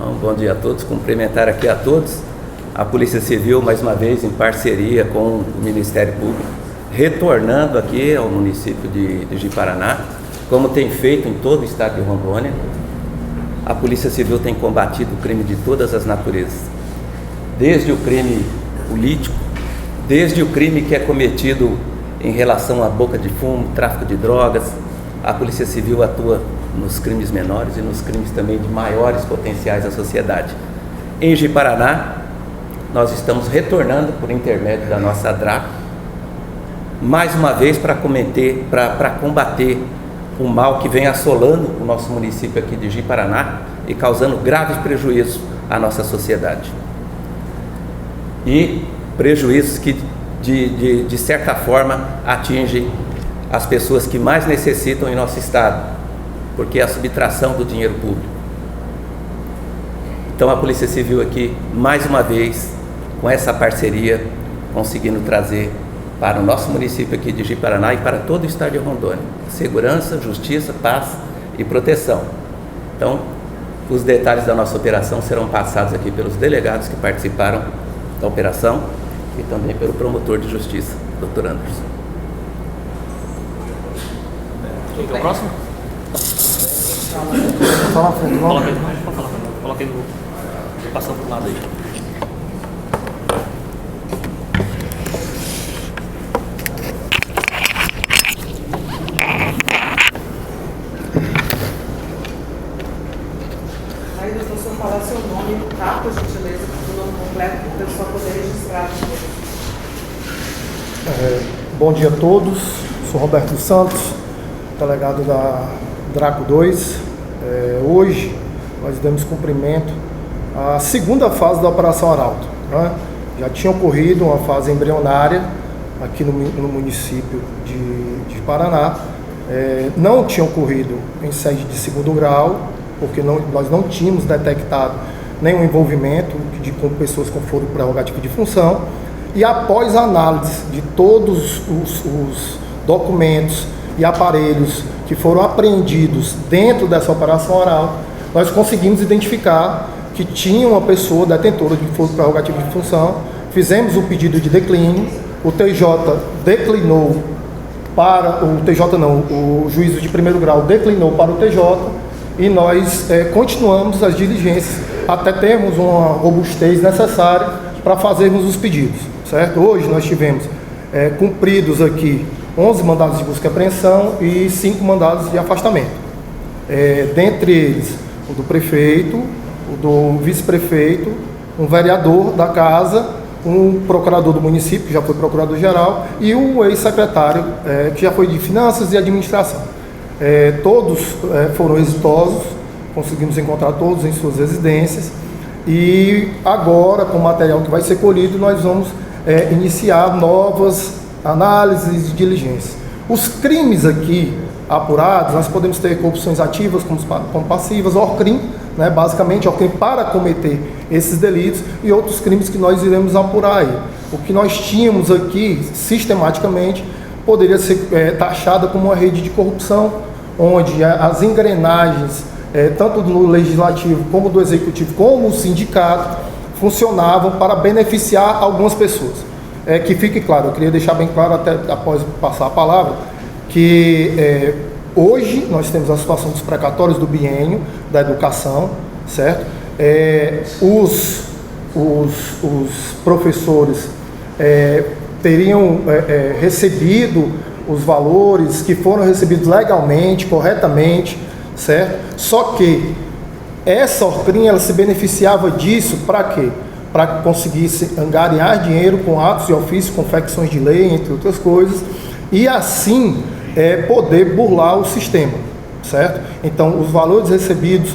Então, bom dia a todos, cumprimentar aqui a todos. A Polícia Civil, mais uma vez, em parceria com o Ministério Público, retornando aqui ao município de Ji-Paraná, como tem feito em todo o estado de Rondônia. A Polícia Civil tem combatido o crime de todas as naturezas, desde o crime político, desde o crime que é cometido em relação à boca de fumo, tráfico de drogas. A Polícia Civil atua nos crimes menores e nos crimes também de maiores potenciais à sociedade. Em Ji-Paraná, nós estamos retornando por intermédio da nossa DRACO, mais uma vez para combater o mal que vem assolando o nosso município aqui de Ji-Paraná e causando graves prejuízos à nossa sociedade. E prejuízos que, de certa forma, atingem as pessoas que mais necessitam em nosso estado, porque é a subtração do dinheiro público. Então a Polícia Civil aqui, mais uma vez, com essa parceria, conseguindo trazer para o nosso município aqui de Ji-Paraná e para todo o estado de Rondônia segurança, justiça, paz e proteção. Então, os detalhes da nossa operação serão passados aqui pelos delegados que participaram da operação e também pelo promotor de justiça, Dr. Anderson. Quem que é o próximo? Fala, frente, Coloca aí passando pro lado aí. Aí, doutor, se eu falar seu nome, tá, por gentileza, o nome completo, para o pessoal poder registrar. Bom dia a todos, sou Roberto Santos, delegado da DRACO 2. Hoje nós demos cumprimento à segunda fase da Operação Arauto, né? Já tinha ocorrido uma fase embrionária aqui no município de Paraná. Não tinha ocorrido em sede de segundo grau, porque nós não tínhamos detectado nenhum envolvimento com pessoas com foro prerrogativo de função. E após a análise de todos os documentos e aparelhos que foram apreendidos dentro dessa operação Arauto, nós conseguimos identificar que tinha uma pessoa detentora de foro prerrogativo de função. Fizemos o pedido de declínio, o TJ declinou para o juízo de primeiro grau declinou para o TJ e nós continuamos as diligências até termos uma robustez necessária para fazermos os pedidos, certo? Hoje nós tivemos cumpridos aqui 11 mandados de busca e apreensão e 5 mandados de afastamento. Dentre eles, o do prefeito, o do vice-prefeito, um vereador da casa, um procurador do município, que já foi procurador-geral, e um ex-secretário, que já foi de Finanças e Administração. Todos foram exitosos, conseguimos encontrar todos em suas residências, e agora, com o material que vai ser colhido, nós vamos iniciar novas análises e diligências. Os crimes aqui apurados, nós podemos ter corrupções ativas como passivas, ORCRIM, né, basicamente ORCRIM para cometer esses delitos, e outros crimes que nós iremos apurar aí. O que nós tínhamos aqui, sistematicamente, poderia ser taxado como uma rede de corrupção, onde as engrenagens, tanto do legislativo como do executivo, como o sindicato, funcionavam para beneficiar algumas pessoas. Que fique claro, eu queria deixar bem claro, até após passar a palavra, que hoje nós temos a situação dos precatórios do biênio da educação, certo? Os professores teriam recebido os valores que foram recebidos legalmente, corretamente, certo? Só que essa ORCRIM, ela se beneficiava disso para quê? Para que conseguisse angariar dinheiro com atos de ofício, confecções de lei, entre outras coisas, e assim poder burlar o sistema, certo? Então, os valores recebidos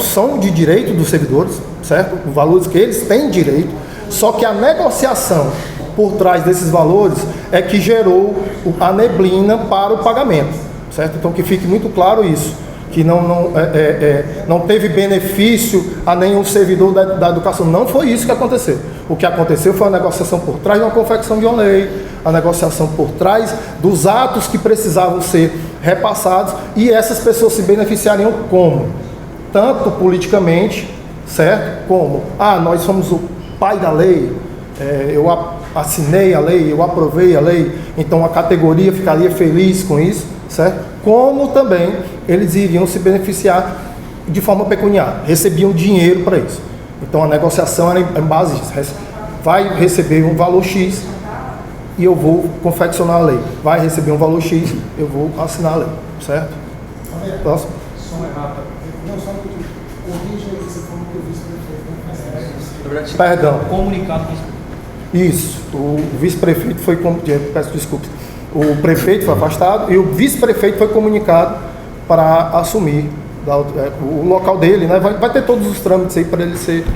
são de direito dos servidores, certo? Os valores que eles têm direito, só que a negociação por trás desses valores é que gerou a neblina para o pagamento, certo? Então, que fique muito claro isso, que não teve benefício a nenhum servidor da educação. Não foi isso que aconteceu. O que aconteceu foi a negociação por trás de uma confecção de uma lei, a negociação por trás dos atos que precisavam ser repassados, e essas pessoas se beneficiariam como? tanto politicamente, certo? Como, nós somos o pai da lei, eu assinei a lei, eu aprovei a lei, então a categoria ficaria feliz com isso, certo? Como também eles iriam se beneficiar de forma pecuniária, recebiam dinheiro para isso. Então a negociação era em base disso, vai receber um valor X e eu vou confeccionar a lei, vai receber um valor X, eu vou assinar a lei, certo? Próximo. Só uma errata. Não, só um pouquinho. Corrija aí, você falou que o vice-prefeito. Perdão. Comunicado com Isso, o vice-prefeito foi, peço desculpas, o prefeito foi afastado e o vice-prefeito foi comunicado para assumir o local dele, né? Vai ter todos os trâmites aí para ele ser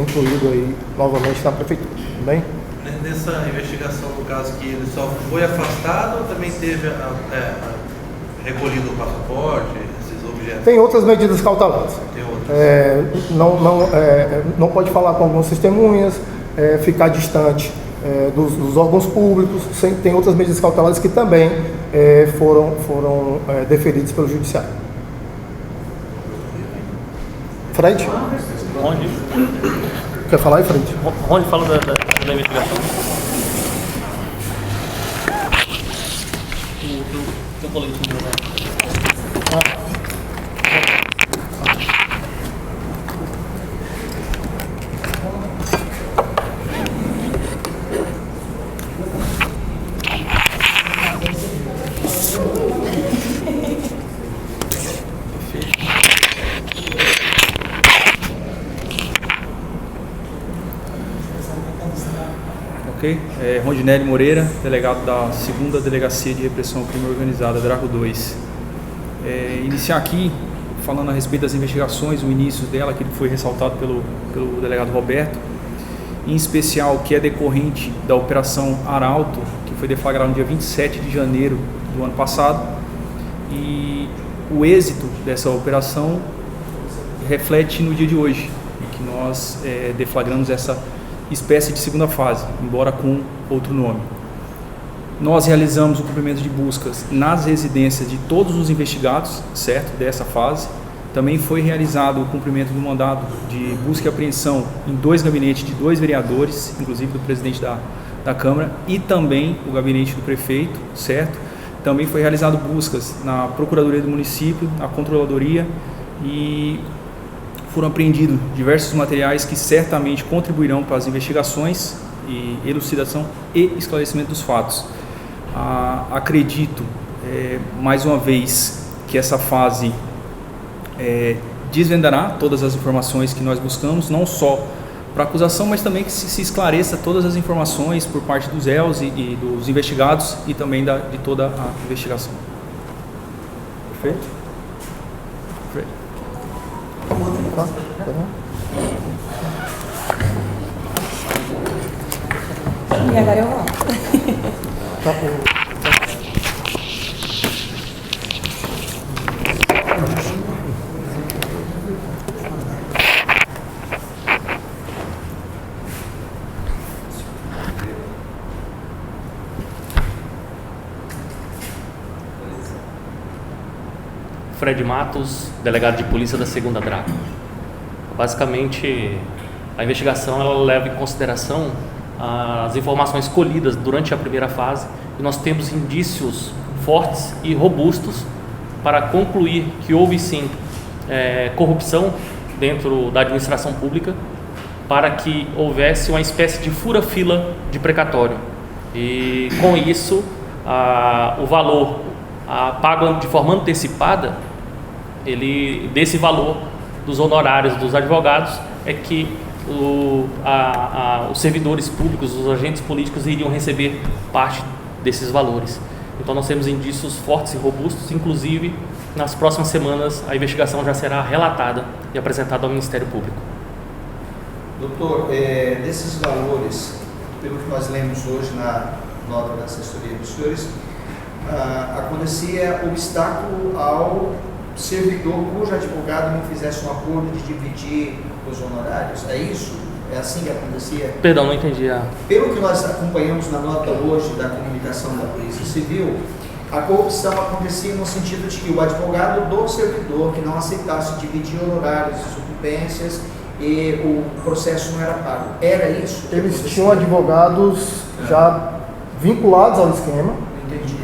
incluído aí novamente na prefeitura, tudo bem? Nessa investigação, no caso que ele só foi afastado ou também teve recolhido o passaporte, esses objetos? Tem outras medidas cautelares. Tem outras. Não pode falar com algumas testemunhas, ficar distante dos órgãos públicos, tem outras medidas cautelares que também foram deferidas pelo Judiciário. Fred? Onde? Quer falar aí, Fred? Onde fala da investigação? Eu falei tudo, né? Ok? Rondinelli Moreira, delegado da 2ª Delegacia de Repressão ao Crime Organizado, Draco 2. Iniciar aqui falando a respeito das investigações, o início dela, que foi ressaltado pelo delegado Roberto, em especial que é decorrente da Operação Arauto, que foi deflagrada no dia 27 de janeiro do ano passado, e o êxito dessa operação reflete no dia de hoje, em que nós deflagramos essa espécie de segunda fase, embora com outro nome. Nós realizamos o cumprimento de buscas nas residências de todos os investigados, certo, dessa fase. Também foi realizado o cumprimento do mandado de busca e apreensão em 2 gabinetes de 2 vereadores, inclusive do presidente da Câmara, e também o gabinete do prefeito, certo? Também foi realizado buscas na Procuradoria do Município, na Controladoria, e foram apreendidos diversos materiais que certamente contribuirão para as investigações e elucidação e esclarecimento dos fatos. Acredito, mais uma vez, que essa fase desvendará todas as informações que nós buscamos, não só para a acusação, mas também que se esclareça todas as informações por parte dos réus e dos investigados e também de toda a investigação. Perfeito? Perfeito. E agora eu vou. Fred Matos, delegado de polícia da 2ª Draco. Basicamente, a investigação ela leva em consideração as informações colhidas durante a primeira fase e nós temos indícios fortes e robustos para concluir que houve sim corrupção dentro da administração pública, para que houvesse uma espécie de fura-fila de precatório e com isso o valor pago de forma antecipada, desse valor dos honorários dos advogados é que os servidores públicos, os agentes políticos iriam receber parte desses valores. Então nós temos indícios fortes e robustos, inclusive nas próximas semanas a investigação já será relatada e apresentada ao Ministério Público. Doutor, desses valores, pelo que nós lemos hoje na nota da assessoria dos senhores, acontecia obstáculo ao servidor cujo advogado não fizesse um acordo de dividir os honorários, é isso? É assim que acontecia? Perdão, não entendi. Pelo que nós acompanhamos na nota hoje da comunicação da Polícia Civil, A corrupção acontecia no sentido de que o advogado do servidor que não aceitasse dividir honorários e sucumbências e o processo não era pago. Era isso? Eles tinham advogados já vinculados ao esquema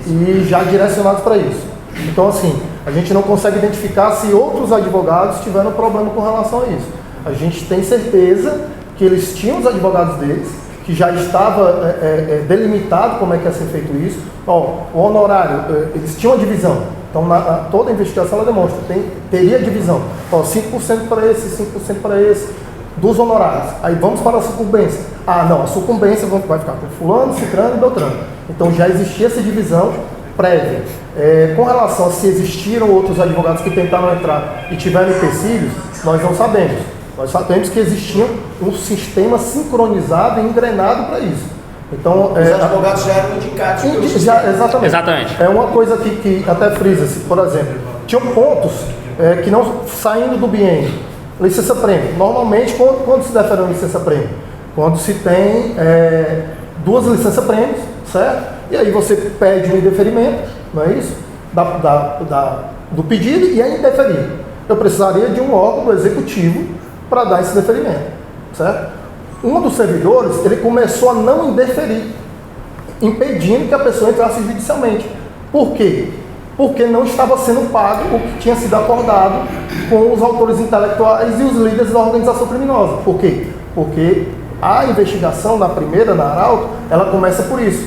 e já direcionados para isso. Então, assim, a gente não consegue identificar se outros advogados tiveram problema com relação a isso. A gente tem certeza que eles tinham os advogados deles, que já estava delimitado como é que ia ser feito isso. O honorário, eles tinham a divisão. Então, toda a investigação ela demonstra, teria divisão. 5% para esse, 5% para esse, dos honorários. Aí vamos para a sucumbência. Não, a sucumbência vai ficar com fulano, ciclano e beltrano. Então, já existia essa divisão prévia. Com relação a se existiram outros advogados que tentaram entrar e tiveram empecilhos, nós não sabemos. Nós sabemos que existia um sistema sincronizado e engrenado para isso. Então, os advogados já eram indicados pelo exatamente. É uma coisa que até frisa-se, por exemplo, tinham pontos que não saindo do biênio. Licença-prêmio. Normalmente, quando se defere uma licença-prêmio? Quando se tem 2 licença-prêmios, certo? E aí você pede um indeferimento, não é isso? Do pedido e é indeferido. Eu precisaria de um órgão do executivo para dar esse deferimento, certo? Um dos servidores, ele começou a não indeferir, impedindo que a pessoa entrasse judicialmente. Por quê? Porque não estava sendo pago o que tinha sido acordado com os autores intelectuais e os líderes da organização criminosa. Por quê? Porque a investigação na primeira, na Arauto, ela começa por isso.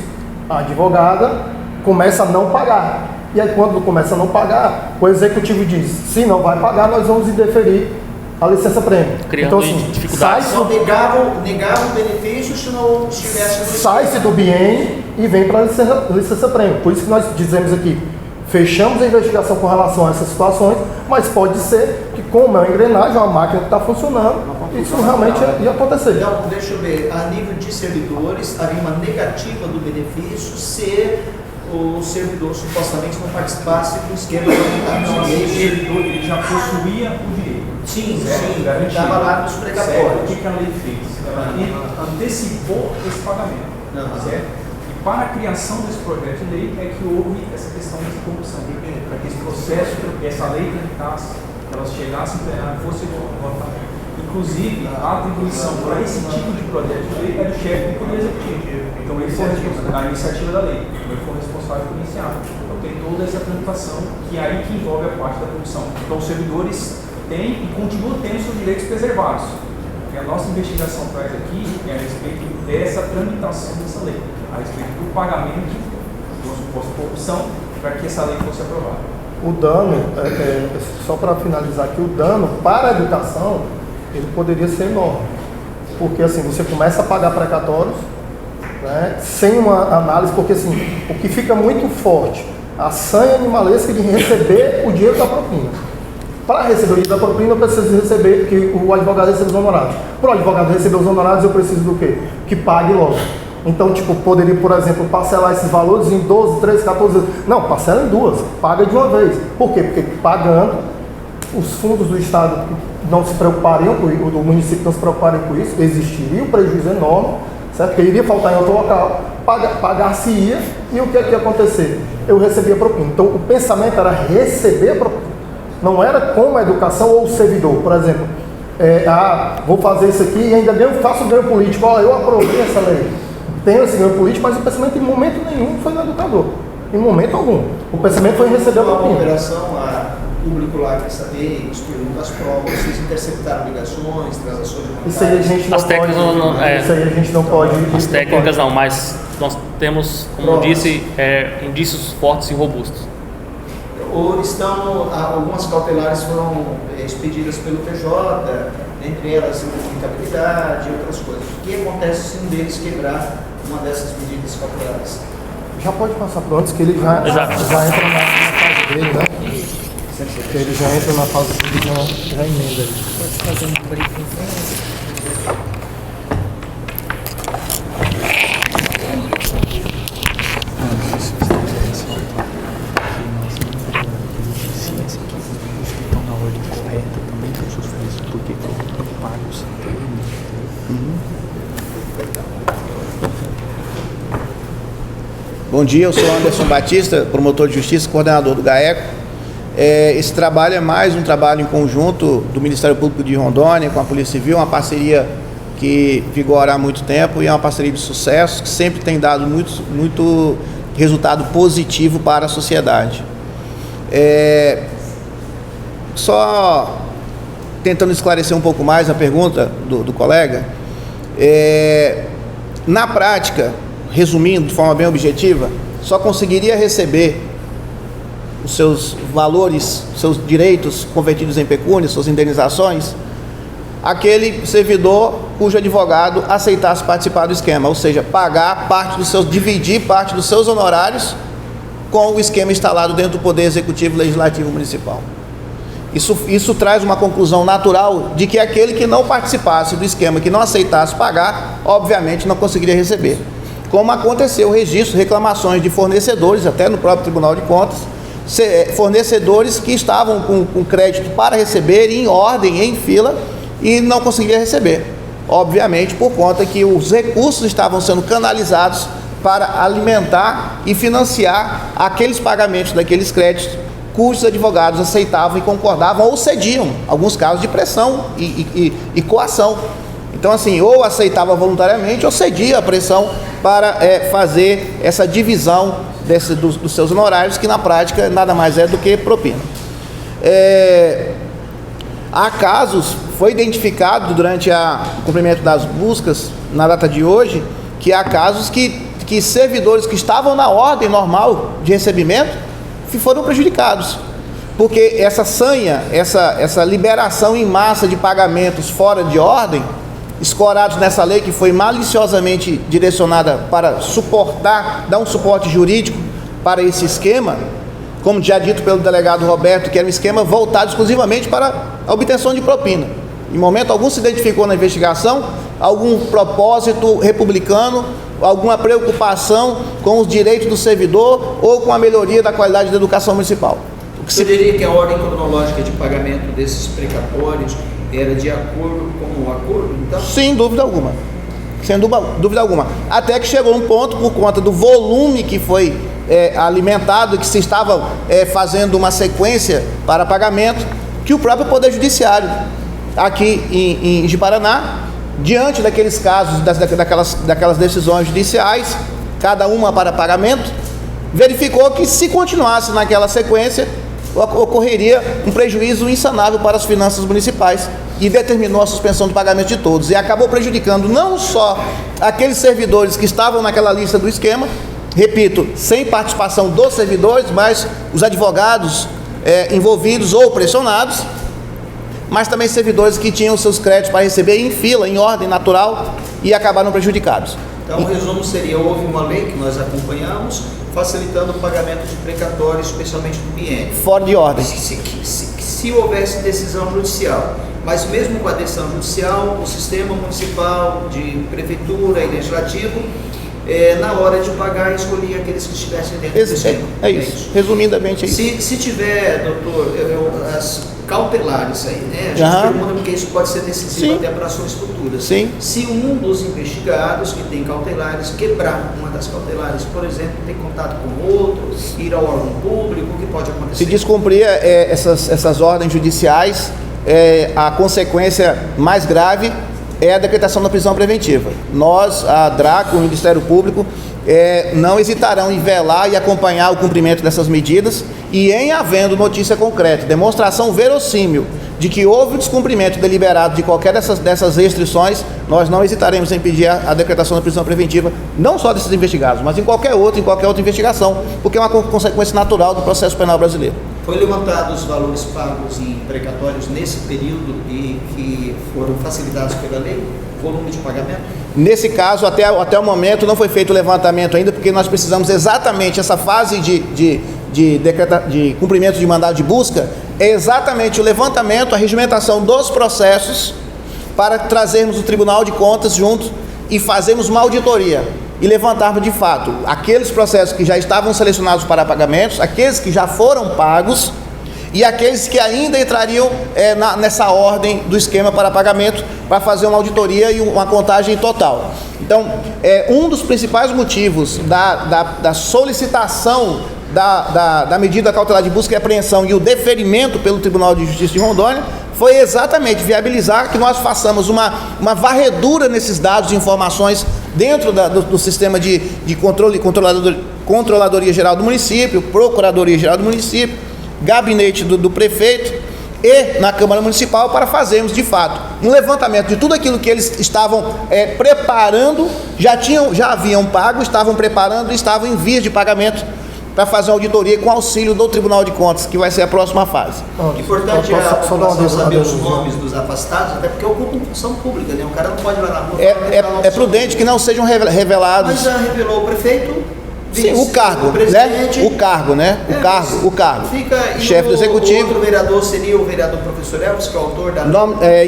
A advogada começa a não pagar. E aí quando começa a não pagar, o executivo diz, se não vai pagar, nós vamos indeferir a licença-prêmio. Criando dificuldades. Então, negavam o benefício se não estivesse... Sai-se do biênio e vem para a licença-prêmio. Por isso que nós dizemos aqui, fechamos a investigação com relação a essas situações, mas pode ser que, como é uma engrenagem, é uma máquina que está funcionando, isso realmente ia acontecer. Então, deixa eu ver, a nível de servidores, havia uma negativa do benefício se o servidor supostamente não participasse do esquema voluntário. O servidor ele já possuía o direito. Sim, estava lá nos precatórios. O que a lei fez? Ela antecipou esse pagamento, certo? E para a criação desse projeto de lei é que houve essa questão dessa corrupção, para que esse processo, essa lei tramitasse, que ela chegasse em plenário e fosse votada. Inclusive, a atribuição para esse tipo de projeto de lei é do chefe do Poder Executivo. Então, ele foi responsável da iniciativa da lei, ele foi responsável por iniciar. Então, tem toda essa tramitação que é aí que envolve a parte da corrupção. Então, os servidores têm e continuam tendo seus direitos preservados. E a nossa investigação traz aqui é a respeito dessa tramitação dessa lei, a respeito do pagamento de uma suposta corrupção para que essa lei fosse aprovada. O dano, só para finalizar aqui, o dano para a educação, ele poderia ser enorme. Porque assim, você começa a pagar precatórios, né, sem uma análise, porque assim, o que fica muito forte, a sanha animalesca de receber o dinheiro da propina. Para receber o dinheiro da propina, eu preciso receber, que o advogado recebe os honorários. Para o advogado receber os honorários, eu preciso do quê? Que pague logo. Então, poderia, por exemplo, parcelar esses valores em 12, 13, 14... Não, parcela em 2, paga de uma vez. Por quê? Porque pagando, os fundos do Estado não se preocupariam, do município não se preocupariam com isso, existiria um prejuízo enorme, certo? Porque iria faltar em outro local, pagar-se-ia, e o que é que ia acontecer? Eu recebia propina. Então, o pensamento era receber a propina. Não era como a educação ou o servidor, por exemplo, vou fazer isso aqui e ainda faço ganho político, eu aprovei essa lei, tenho esse ganho político, mas o pensamento em momento nenhum foi no educador, em momento algum. O pensamento foi em receber a propina. Uma operação, o público lá quer saber, os perguntas, as provas, vocês interceptaram ligações, transações bancárias. Isso aí a gente não As técnicas pode, isso aí a gente não pode. As técnicas não, mas nós temos, como eu disse, indícios fortes e robustos. Ou algumas cautelares foram expedidas pelo TJ, entre elas incomunicabilidade e outras coisas. O que acontece se um deles quebrar uma dessas medidas cautelares? Já pode passar para antes, que ele já entra na fase dele, né? Porque ele já entra na fase dele, já emenda ali. Pode fazer um briefing. Bom Bom dia, eu sou Anderson Batista, promotor de justiça, coordenador do GAECO. Esse trabalho é mais um trabalho em conjunto do Ministério Público de Rondônia com a Polícia Civil, uma parceria que vigora há muito tempo e é uma parceria de sucesso que sempre tem dado muito resultado positivo para a sociedade. Só tentando esclarecer um pouco mais a pergunta do colega, na prática, resumindo de forma bem objetiva, só conseguiria receber os seus valores, seus direitos convertidos em pecúnia, suas indenizações, aquele servidor cujo advogado aceitasse participar do esquema, ou seja, pagar parte dos seus, dividir parte dos seus honorários com o esquema instalado dentro do Poder Executivo Legislativo Municipal. Isso traz uma conclusão natural de que aquele que não participasse do esquema, que não aceitasse pagar, obviamente não conseguiria receber. Como aconteceu o registro, reclamações de fornecedores, até no próprio Tribunal de Contas, fornecedores que estavam com crédito para receber em ordem, em fila, e não conseguiria receber. Obviamente por conta que os recursos estavam sendo canalizados para alimentar e financiar aqueles pagamentos daqueles créditos cujos advogados aceitavam e concordavam ou cediam, alguns casos de pressão e coação. Então assim, ou aceitava voluntariamente ou cedia a pressão para fazer essa divisão dos seus honorários, que na prática nada mais é do que propina. Há casos, foi identificado durante o cumprimento das buscas na data de hoje, que há casos que servidores que estavam na ordem normal de recebimento foram prejudicados, porque essa sanha, essa liberação em massa de pagamentos fora de ordem, escorados nessa lei que foi maliciosamente direcionada para dar um suporte jurídico para esse esquema, como já dito pelo delegado Roberto, que era um esquema voltado exclusivamente para a obtenção de propina. Em momento algum se identificou na investigação algum propósito republicano, alguma preocupação com os direitos do servidor ou com a melhoria da qualidade da educação municipal. Você diria que a ordem cronológica de pagamento desses precatórios era de acordo com o acordo, então? Sem dúvida alguma. Sem dúvida alguma. Até que chegou um ponto, por conta do volume que foi alimentado, que se estava fazendo uma sequência para pagamento, que o próprio Poder Judiciário, aqui em Ji-Paraná, diante daqueles casos, daquelas decisões judiciais, cada uma para pagamento, verificou que se continuasse naquela sequência, ocorreria um prejuízo insanável para as finanças municipais e determinou a suspensão do pagamento de todos. E acabou prejudicando não só aqueles servidores que estavam naquela lista do esquema, repito, sem participação dos servidores, mas os advogados envolvidos ou pressionados, mas também servidores que tinham seus créditos para receber em fila, em ordem natural, e acabaram prejudicados. Então o resumo seria, houve uma lei que nós acompanhamos, facilitando o pagamento de precatório, especialmente do biênio. Fora de ordem. Se houvesse decisão judicial, mas mesmo com a decisão judicial, o sistema municipal, de prefeitura e legislativo, na hora de pagar, escolhia aqueles que estivessem dentro do sistema. É isso. Resumidamente é isso. Se tiver, doutor, as cautelares aí, né? A gente pergunta porque isso pode ser decisivo até para ações futuras. Sim. Se um dos investigados que tem cautelares quebrar uma das cautelares, por exemplo, ter contato com outro, ir ao órgão público, o que pode acontecer? Se descumprir essas ordens judiciais, a consequência mais grave é a decretação da prisão preventiva. Nós, a DRACO, o Ministério Público, não hesitarão em velar e acompanhar o cumprimento dessas medidas e, em havendo notícia concreta, demonstração verossímil de que houve o descumprimento deliberado de qualquer dessas restrições, nós não hesitaremos em pedir a decretação da prisão preventiva, não só desses investigados, mas em qualquer outra investigação, porque é uma consequência natural do processo penal brasileiro. Foi levantado os valores pagos em precatórios nesse período e que foram facilitados pela lei? Volume de pagamento? Nesse caso, até o momento, não foi feito o levantamento ainda, porque nós precisamos exatamente essa fase de cumprimento de mandado de busca, é exatamente o levantamento, a regimentação dos processos, para trazermos o Tribunal de Contas junto e fazermos uma auditoria e levantarmos de fato aqueles processos que já estavam selecionados para pagamentos, aqueles que já foram pagos e aqueles que ainda entrariam nessa ordem do esquema para pagamento, para fazer uma auditoria e uma contagem total. Então, um dos principais motivos da solicitação da medida cautelar de busca e apreensão e o deferimento pelo Tribunal de Justiça de Rondônia foi exatamente viabilizar que nós façamos uma varredura nesses dados e informações dentro do sistema de controle, Controladoria Geral do Município, Procuradoria Geral do Município, Gabinete do Prefeito e na Câmara Municipal, para fazermos de fato um levantamento de tudo aquilo que eles estavam preparando, já haviam pago, estavam preparando e estavam em vias de pagamento, para fazer uma auditoria com auxílio do Tribunal de Contas, que vai ser a próxima fase. Importante a população saber os nomes dos afastados, até porque ocupam função pública, né? O cara não pode ir lá na rua. É prudente que não sejam revelados. Mas já revelou o prefeito. Sim, o cargo, né? O cargo, né? O cargo. Chefe do Executivo. O outro vereador seria o vereador professor Elvis, que é o autor da...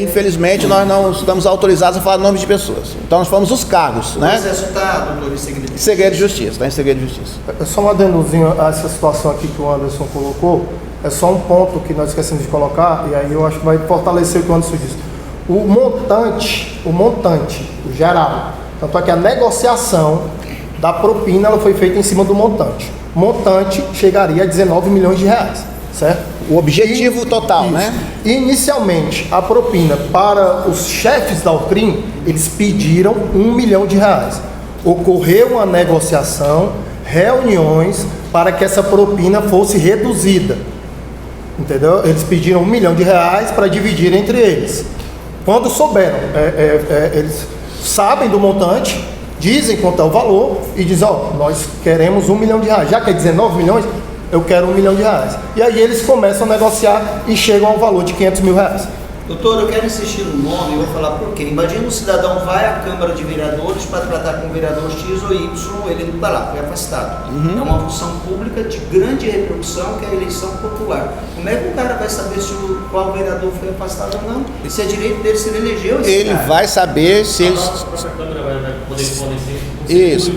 Infelizmente, nós não estamos autorizados a falar nomes de pessoas. Então, nós falamos os cargos, né? O processo está, doutor, em segredo de justiça? Segredo de justiça, está em segredo de justiça. Só um adendozinho a essa situação aqui que o Anderson colocou, é só um ponto que nós esquecemos de colocar, e aí eu acho que vai fortalecer o que o Anderson disse. O montante, o geral, tanto é que a negociação da propina, ela foi feita em cima do montante. O montante chegaria a 19 milhões de reais, certo? O objetivo total, né? Inicialmente, a propina para os chefes da Alcrim, eles pediram 1 milhão de reais. Ocorreu uma negociação, reuniões, para que essa propina fosse reduzida. Entendeu? Eles pediram 1 milhão de reais para dividir entre eles. Quando souberam, eles sabem do montante, dizem quanto é o valor e dizem, nós queremos 1 milhão de reais. Já que é 19 milhões, eu quero 1 milhão de reais. E aí eles começam a negociar e chegam ao valor de 500 mil reais. Doutor, eu quero insistir no nome e vou falar por quê. Imagina um cidadão vai à Câmara de Vereadores para tratar com o vereador X ou Y, ele não está lá, foi afastado. É uma função pública de grande repercussão, que é a eleição popular. Como é que o cara vai saber se qual vereador foi afastado ou não? Se é direito dele, se ele elegeu esse Ele cara. vai saber se ele... A própria Câmara vai poder fornecer. Isso.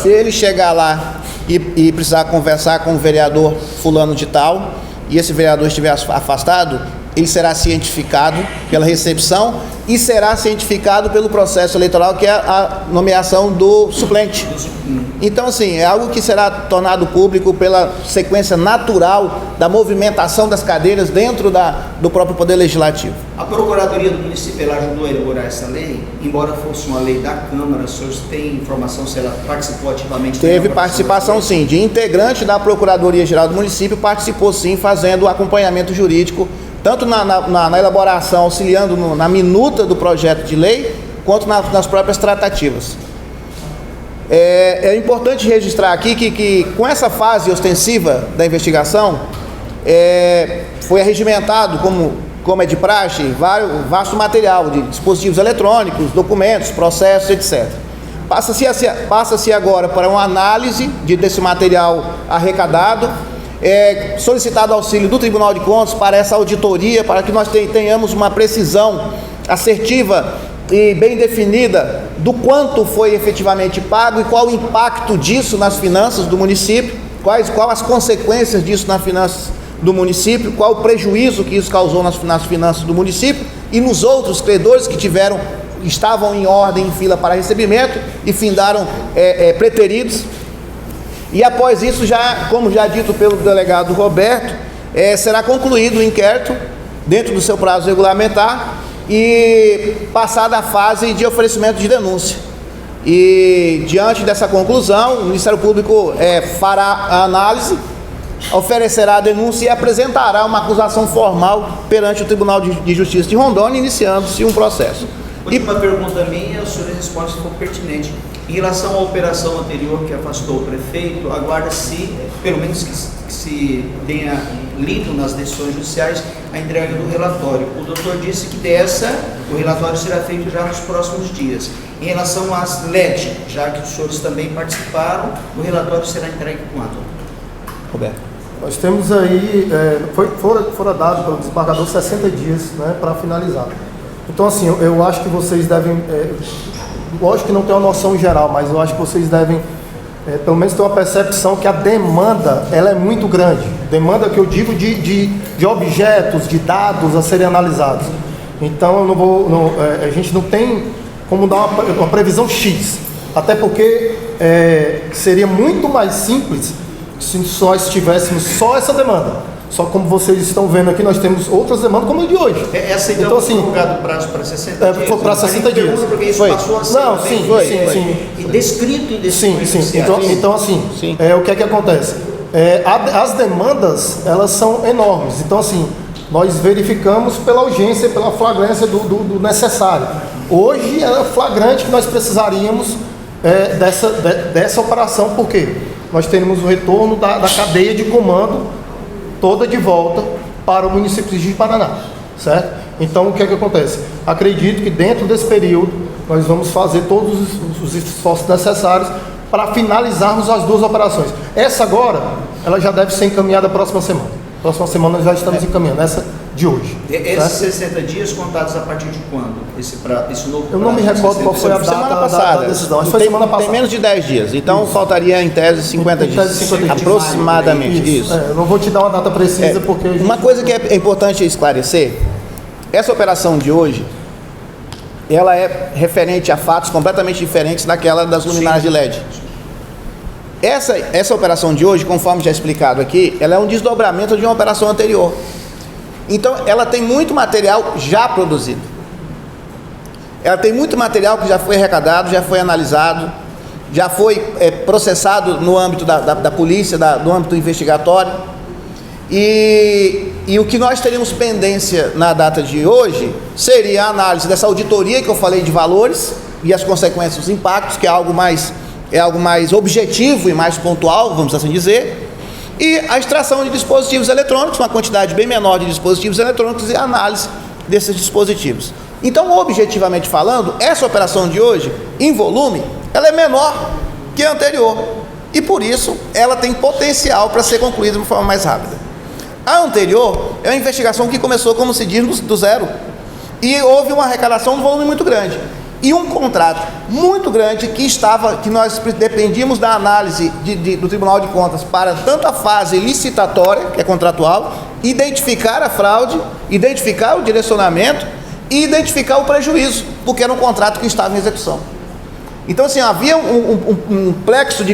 Se ele chegar lá e precisar conversar com o vereador fulano de tal, e esse vereador estiver afastado, ele será cientificado pela recepção e será cientificado pelo processo eleitoral, que é a nomeação do suplente. Então, assim, é algo que será tornado público pela sequência natural da movimentação das cadeiras dentro do próprio Poder Legislativo. A Procuradoria do município, ela ajudou a elaborar essa lei? Embora fosse uma lei da Câmara, os senhores têm informação se ela participou ativamente? Teve participação, sim, de integrante da Procuradoria Geral do município, participou, sim, fazendo o acompanhamento jurídico, tanto na elaboração, auxiliando na minuta do projeto de lei, quanto nas próprias tratativas. É importante registrar aqui que com essa fase ostensiva da investigação, foi arregimentado, como é de praxe, vasto material de dispositivos eletrônicos, documentos, processos, etc. Passa-se agora para uma análise desse material arrecadado, solicitado auxílio do Tribunal de Contas para essa auditoria, para que nós tenhamos uma precisão assertiva e bem definida do quanto foi efetivamente pago e qual o impacto disso nas finanças do município, quais as consequências disso nas finanças do município, qual o prejuízo que isso causou nas finanças do município e nos outros credores que estavam em ordem, em fila para recebimento e findaram preteridos. E após isso, como já dito pelo delegado Roberto, será concluído o inquérito dentro do seu prazo regulamentar e passada a fase de oferecimento de denúncia. E diante dessa conclusão, o Ministério Público fará a análise, oferecerá a denúncia e apresentará uma acusação formal perante o Tribunal de Justiça de Rondônia, iniciando-se um processo. Última pergunta minha, o senhor responde se for pertinente. Em relação à operação anterior que afastou o prefeito, aguarda-se, pelo menos que se tenha lido nas decisões judiciais, a entrega do relatório. O doutor disse que o relatório será feito já nos próximos dias. Em relação às LED, já que os senhores também participaram, o relatório será entregue quando? Roberto. Nós temos aí, fora dado pelo desembargador 60 dias, né, para finalizar. Então, assim, eu acho que vocês devem, lógico que não tem uma noção geral, mas eu acho que vocês devem pelo menos tem uma percepção que a demanda ela é muito grande. Demanda que eu digo de objetos, de dados a serem analisados. Então a gente não tem como dar uma previsão X. Até porque seria muito mais simples se nós tivéssemos só essa demanda. Só como vocês estão vendo aqui, nós temos outras demandas como a de hoje. Essa então assim, prorrogado o prazo para 60 dias? Foi para 60 dias. Porque isso foi. Passou a ser não, sim. E descrito em sim. Então assim, o que é que acontece? As demandas, elas são enormes. Então assim, nós verificamos pela urgência, pela flagrância do necessário. Hoje é flagrante que nós precisaríamos dessa operação, porque nós teremos o retorno da cadeia de comando toda de volta para o município de Ji-Paraná, certo? Então, o que é que acontece? Acredito que dentro desse período, nós vamos fazer todos os esforços necessários para finalizarmos as duas operações. Essa agora, ela já deve ser encaminhada próxima semana. Próxima semana nós já estamos encaminhando, essa de hoje. Esses 60 dias contados a partir de quando? Esse novo prazo? Eu não me recordo qual foi a data da decisão. Foi semana passada. Tem menos de 10 dias, então faltaria em tese 50 dias. Aproximadamente, isso. Eu não vou te dar uma data precisa porque... Uma coisa que é importante esclarecer, essa operação de hoje, ela é referente a fatos completamente diferentes daquela das luminárias de LED. Essa operação de hoje, conforme já explicado aqui, ela é um desdobramento de uma operação anterior. Então, ela tem muito material já produzido. Ela tem muito material que já foi arrecadado, já foi analisado, já foi processado no âmbito da polícia, no âmbito investigatório. E o que nós teríamos pendência na data de hoje seria a análise dessa auditoria que eu falei de valores e as consequências dos impactos, que é algo mais objetivo e mais pontual, vamos assim dizer, e a extração de dispositivos eletrônicos, uma quantidade bem menor de dispositivos eletrônicos e a análise desses dispositivos. Então, objetivamente falando, essa operação de hoje, em volume, ela é menor que a anterior e, por isso, ela tem potencial para ser concluída de uma forma mais rápida. A anterior é uma investigação que começou, como se diz, do zero e houve uma arrecadação de um volume muito grande. E um contrato muito grande que nós dependíamos da análise do Tribunal de Contas para tanto a fase licitatória, que é contratual, identificar a fraude, identificar o direcionamento e identificar o prejuízo, porque era um contrato que estava em execução. Então, assim, havia um plexo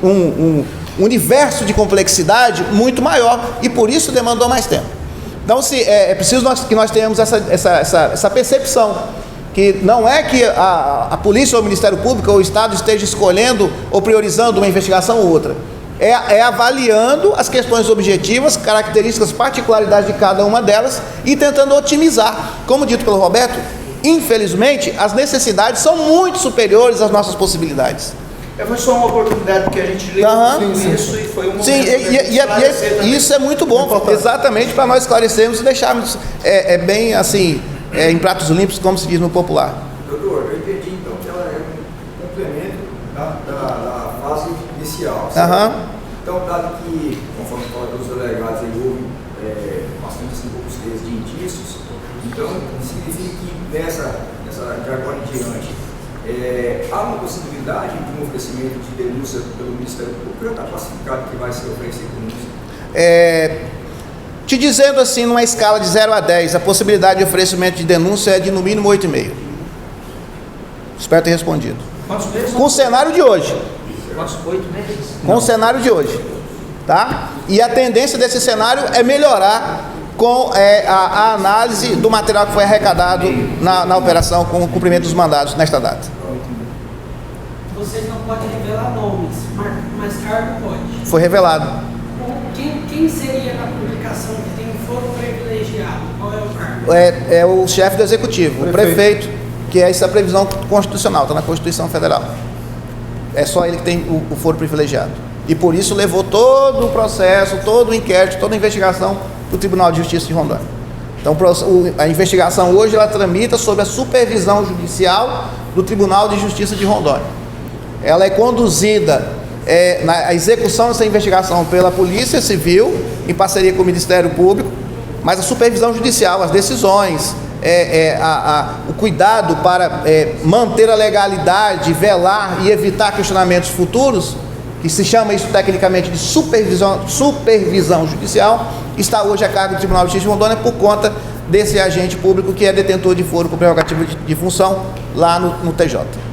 um universo de complexidade muito maior e por isso demandou mais tempo. Então, é preciso que nós tenhamos essa percepção, que não é que a polícia ou o Ministério Público ou o Estado esteja escolhendo ou priorizando uma investigação ou outra. É avaliando as questões objetivas, características, particularidades de cada uma delas e tentando otimizar. Como dito pelo Roberto, infelizmente, as necessidades são muito superiores às nossas possibilidades. Foi só uma oportunidade que a gente leu isso e foi um momento e isso é muito bom, exatamente para nós esclarecermos e deixarmos bem assim, em pratos limpos, como se diz no popular. Doutor, eu entendi então que ela é um complemento da fase inicial. Então, dado que, conforme fala dos delegados, houve bastante robustez de indícios, então significa que de agora em diante, há uma possibilidade de um oferecimento de denúncia pelo Ministério Público, já está classificado que vai ser oferecido denúncia? Te dizendo assim, numa escala de 0 a 10, a possibilidade de oferecimento de denúncia é de no mínimo 8,5. Espero ter respondido. Quantos meses? Com o cenário de hoje. Quantos? 8 meses? Com o cenário de hoje. Tá? E a tendência desse cenário é melhorar com a análise do material que foi arrecadado na operação com o cumprimento dos mandados nesta data. Vocês não podem revelar nomes, mas cargo pode. Foi revelado. Quem seria na publicação que tem um foro privilegiado? Qual é o cargo? É o chefe do executivo, o prefeito, que é essa previsão constitucional, está na Constituição Federal. É só ele que tem o foro privilegiado. E por isso levou todo o processo, todo o inquérito, toda a investigação do Tribunal de Justiça de Rondônia. Então a investigação hoje ela tramita sob a supervisão judicial do Tribunal de Justiça de Rondônia. Ela é conduzida na execução dessa investigação pela Polícia Civil, em parceria com o Ministério Público, mas a supervisão judicial, as decisões, o cuidado para manter a legalidade, velar e evitar questionamentos futuros, que se chama isso tecnicamente de supervisão judicial, está hoje a cargo do Tribunal de Justiça de Rondônia por conta desse agente público que é detentor de foro com prerrogativa de função lá no TJ.